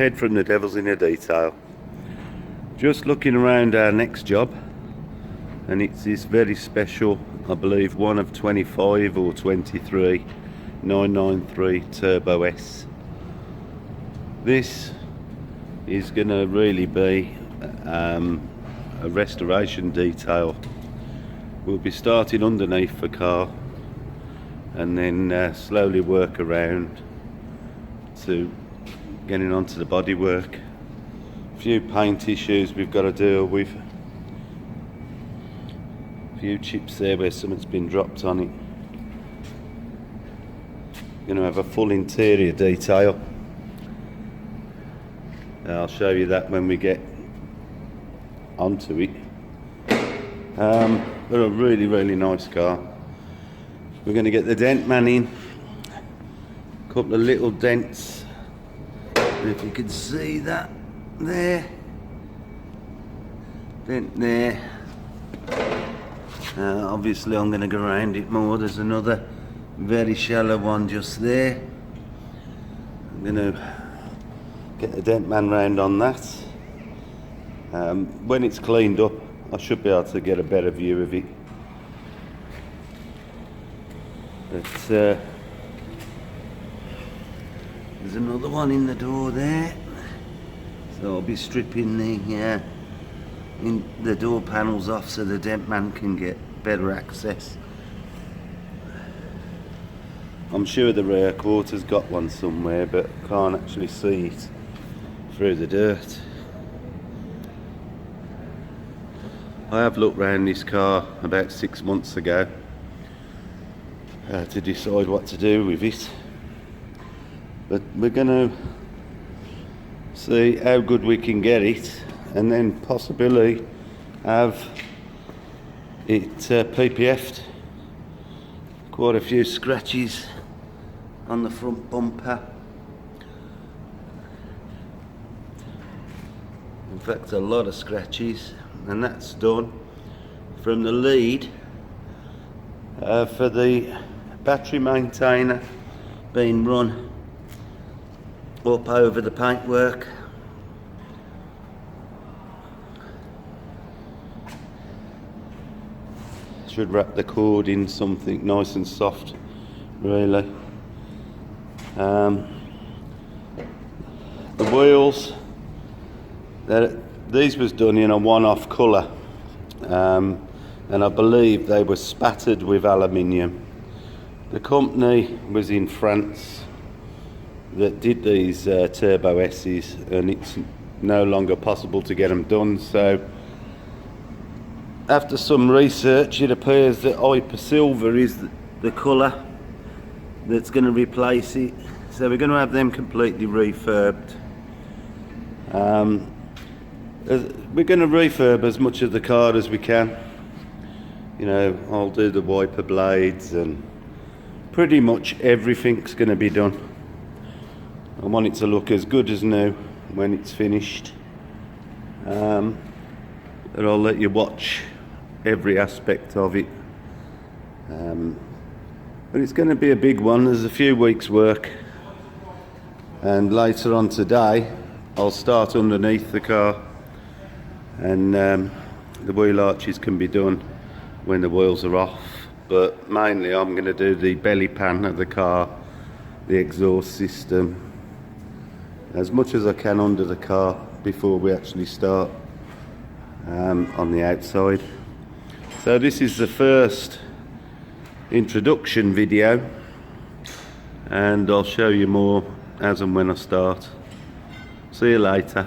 Ted from the Devil's in the Detail. Just looking around our next job, and it's this very special, I believe one of 25 or 23 993 Turbo S. This is going to really be a restoration detail. We'll be starting underneath the car and then slowly work around to getting onto the bodywork. A few paint issues we've got to deal with. A few chips there where something's been dropped on it. Going to have a full interior detail. I'll show you that when we get onto it. But a really nice car. We're going to get the dent man in. A couple of little dents. If you can see that there. Dent there. Obviously I'm going to go around it more. There's another very shallow one just there. I'm going to get the dent man round on that. When it's cleaned up, I should be able to get a better view of it. But there's another one in the door there, so I'll be stripping the door panels off so the dent man can get better access. I'm sure the rear quarter's got one somewhere, but can't actually see it through the dirt. I have looked round this car about 6 months ago to decide what to do with it, but we're going to see how good we can get it and then possibly have it PPF'd. Quite a few scratches on the front bumper. In fact, a lot of scratches, and that's done from the lead for the battery maintainer being run up over the paintwork. Should wrap the cord in something nice and soft, really. The wheels, these was done in a one-off colour, and I believe they were spattered with aluminium. The company was in France that did these Turbo S's, and it's no longer possible to get them done, so after some research it appears that Hyper Silver is the colour that's going to replace it, so we're going to have them completely refurbed. We're going to refurb as much of the car as we can. You know, I'll do the wiper blades and pretty much everything's going to be done. I want it to look as good as new when it's finished. And I'll let you watch every aspect of it. But it's going to be a big one. There's a few weeks work, and later on today I'll start underneath the car, and the wheel arches can be done when the wheels are off, but mainly I'm going to do the belly pan of the car, the exhaust system, as much as I can under the car before we actually start on the outside. So this is the first introduction video, and I'll show you more as and when I start. See you later.